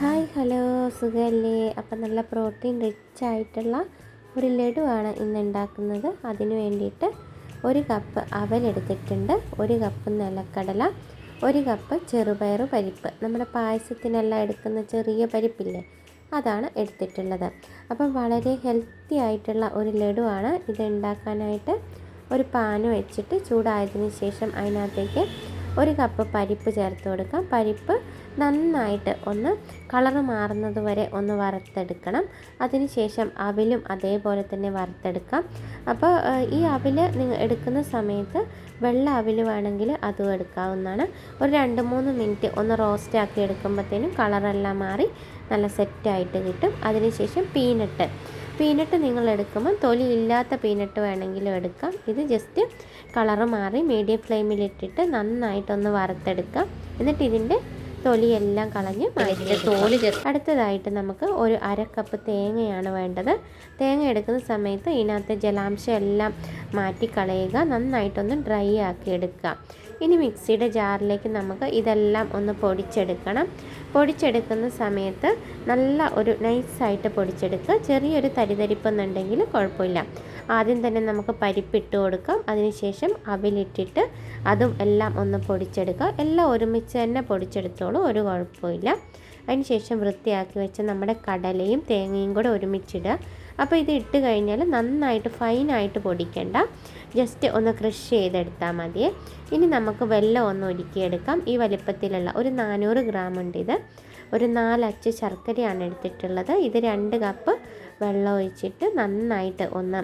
Hi hello സുഖമല്ലേ? അപ്പം നല്ല പ്രോട്ടീൻ റിച്ച് ആയിട്ടുള്ള ഒരു ലഡുവാണ് ഇന്ന് ഉണ്ടാക്കുന്നത്. അതിന് വേണ്ടിയിട്ട് 1 കപ്പ് അവലെടുത്തിട്ടുണ്ട്, 1 കപ്പ് നിലക്കടല, 1 കപ്പ് ചെറുപയർ പരിപ്പ്, നമ്മുടെ പായസത്തിനെല്ലാം എടുക്കുന്ന ചെറിയ പരിപ്പില്ലേ, അതാണ് എടുത്തിട്ടുള്ളത്. അപ്പം വളരെ ഹെൽത്തി ആയിട്ടുള്ള ഒരു ലഡുവാണ് ഇത് ഉണ്ടാക്കാനായിട്ട്. ഒരു പാൻ വെച്ചിട്ട് ചൂടായതിന് ശേഷം അതിനകത്തേക്ക് 1 കപ്പ് പരിപ്പ് ചേർത്ത് കൊടുക്കാം. പരിപ്പ് നന്നായിട്ട് ഒന്ന് കളറ് മാറുന്നത് വരെ ഒന്ന് വറുത്തെടുക്കണം. അതിനുശേഷം അവിലും അതേപോലെ തന്നെ വറുത്തെടുക്കാം. അപ്പോൾ ഈ അവിൽ നിങ്ങൾ എടുക്കുന്ന സമയത്ത് വെള്ള അവിൽ വേണമെങ്കിൽ അതും എടുക്കാവുന്നതാണ്. ഒരു 2-3 മിനിറ്റ് ഒന്ന് റോസ്റ്റ് ആക്കി എടുക്കുമ്പോഴത്തേനും കളറെല്ലാം മാറി നല്ല സെറ്റായിട്ട് കിട്ടും. അതിനുശേഷം പീനട്ട് നിങ്ങൾ എടുക്കുമ്പോൾ തൊലി ഇല്ലാത്ത പീനട്ട് വേണമെങ്കിലും എടുക്കാം. ഇത് ജസ്റ്റ് കളറ് മാറി മീഡിയം ഫ്ലെയിമിലിട്ടിട്ട് നന്നായിട്ടൊന്ന് വറുത്തെടുക്കാം. എന്നിട്ട് ഇതിൻ്റെ തൊലിയെല്ലാം കളഞ്ഞ് അടുത്തതായിട്ട് നമുക്ക് ഒരു 1/2 കപ്പ് തേങ്ങയാണ് വേണ്ടത്. തേങ്ങ എടുക്കുന്ന സമയത്ത് ഇതിനകത്ത് ജലാംശം എല്ലാം മാറ്റിക്കളയുക, നന്നായിട്ടൊന്ന് ഡ്രൈ ആക്കി എടുക്കുക. ഇനി മിക്സിയുടെ ജാറിലേക്ക് നമുക്ക് ഇതെല്ലാം ഒന്ന് പൊടിച്ചെടുക്കണം. പൊടിച്ചെടുക്കുന്ന സമയത്ത് നല്ല ഒരു നൈസായിട്ട് പൊടിച്ചെടുക്കുക. ചെറിയൊരു തരിതരിപ്പെന്നുണ്ടെങ്കിൽ കുഴപ്പമില്ല. ആദ്യം തന്നെ നമുക്ക് പരിപ്പിട്ട് കൊടുക്കാം. അതിനുശേഷം അവിലിട്ടിട്ട് അതും എല്ലാം ഒന്ന് പൊടിച്ചെടുക്കുക. എല്ലാം ഒരുമിച്ച് തന്നെ പൊടിച്ചെടുത്തോളൂ, ഒരു കുഴപ്പമില്ല. അതിനുശേഷം വൃത്തിയാക്കി വെച്ച നമ്മുടെ കടലയും തേങ്ങയും കൂടെ ഒരുമിച്ചിടുക. അപ്പോൾ ഇത് ഇട്ട് കഴിഞ്ഞാൽ നന്നായിട്ട് ഫൈനായിട്ട് പൊടിക്കണ്ട, ജസ്റ്റ് ഒന്ന് ക്രഷ് ചെയ്തെടുത്താൽ മതിയേ. ഇനി നമുക്ക് വെള്ളം ഒന്ന് ഒരുക്കിയെടുക്കാം. ഈ വലിപ്പത്തിലുള്ള ഒരു 400 ഗ്രാം ഉണ്ട്. ഇത് ഒരു 4 അച്ച് ശർക്കരയാണ് എടുത്തിട്ടുള്ളത്. ഇത് 2 കപ്പ് വെള്ളം ഒഴിച്ചിട്ട് നന്നായിട്ട് ഒന്ന്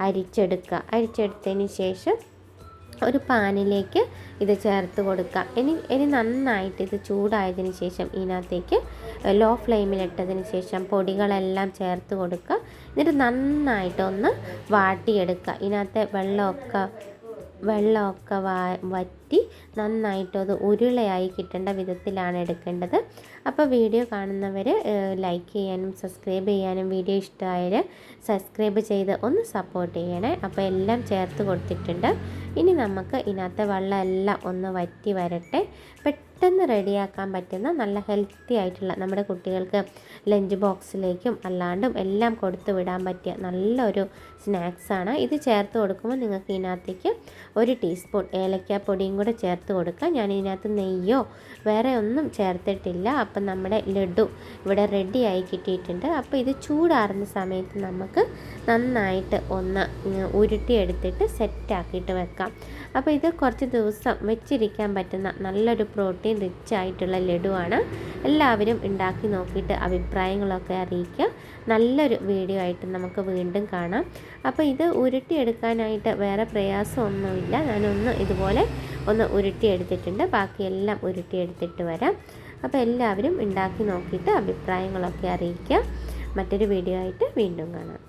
അരിച്ചെടുത്തതിന് ശേഷം ഒരു പാനിലേക്ക് ഇത് ചേർത്ത് കൊടുക്കാം. ഇനി നന്നായിട്ട് ഇത് ചൂടായതിന് ശേഷം ഇതിനകത്തേക്ക് ലോ ഫ്ലെയിമിലിട്ടതിന് ശേഷം പൊടികളെല്ലാം ചേർത്ത് കൊടുക്കുക. എന്നിട്ട് നന്നായിട്ടൊന്ന് വാട്ടിയെടുക്കുക. ഇതിനകത്തെ വെള്ളമൊക്കെ വറ്റി നന്നായിട്ടത് ഉരുളയായി കിട്ടേണ്ട വിധത്തിലാണ് എടുക്കേണ്ടത്. അപ്പോൾ വീഡിയോ കാണുന്നവർ ലൈക്ക് ചെയ്യാനും സബ്സ്ക്രൈബ് ചെയ്യാനും, വീഡിയോ ഇഷ്ടമായാൽ സബ്സ്ക്രൈബ് ചെയ്ത് ഒന്ന് സപ്പോർട്ട് ചെയ്യണേ. അപ്പോൾ എല്ലാം ചേർത്ത് കൊടുത്തിട്ടുണ്ട്. ഇനി നമുക്ക് ഇതിനകത്തെ വെള്ളമെല്ലാം ഒന്ന് വറ്റി വരട്ടെ. പെട്ടെന്ന് റെഡിയാക്കാൻ പറ്റുന്ന നല്ല ഹെൽത്തി ആയിട്ടുള്ള നമ്മുടെ കുട്ടികൾക്ക് ലഞ്ച് ബോക്സിലേക്കും അല്ലാണ്ടും എല്ലാം കൊടുത്തു വിടാൻ പറ്റിയ നല്ലൊരു സ്നാക്സാണ്. ഇത് ചേർത്ത് കൊടുക്കുമ്പോൾ നിങ്ങൾക്ക് ഇതിനകത്തേക്ക് 1 ടീസ്പൂൺ ഏലക്കാപ്പൊടിയും കൂടെ ചേർത്ത് കൊടുക്കാം. ഞാൻ ഇതിനകത്ത് നെയ്യോ വേറെ ഒന്നും ചേർത്തിട്ടില്ല. അപ്പം നമ്മുടെ ലഡു ഇവിടെ റെഡിയായി കിട്ടിയിട്ടുണ്ട്. അപ്പോൾ ഇത് ചൂടാറുന്ന സമയത്ത് നമുക്ക് നന്നായിട്ട് ഒന്ന് ഉരുട്ടിയെടുത്തിട്ട് സെറ്റാക്കിയിട്ട് വെക്കാം. അപ്പോൾ ഇത് കുറച്ച് ദിവസം വെച്ചിരിക്കാൻ പറ്റുന്ന നല്ലൊരു പ്രോട്ടീൻ റിച്ച് ആയിട്ടുള്ള ലഡുവാണ്. എല്ലാവരും ഉണ്ടാക്കി നോക്കിയിട്ട് അഭിപ്രായങ്ങളൊക്കെ അറിയിക്കുക. നല്ലൊരു വീഡിയോ ആയിട്ട് നമുക്ക് വീണ്ടും കാണാം. അപ്പോൾ ഇത് ഉരുട്ടിയെടുക്കാനായിട്ട് വേറെ പ്രയാസമൊന്നുമില്ല. ഞാനൊന്ന് ഇതുപോലെ ഒന്ന് ഉരുട്ടിയെടുത്തിട്ടുണ്ട്. ബാക്കിയെല്ലാം ഉരുട്ടിയെടുത്തിട്ട് വരാം. അപ്പോൾ എല്ലാവരും ഉണ്ടാക്കി നോക്കിയിട്ട് അഭിപ്രായങ്ങളൊക്കെ അറിയിക്കുക. മറ്റൊരു വീഡിയോ ആയിട്ട് വീണ്ടും കാണാം.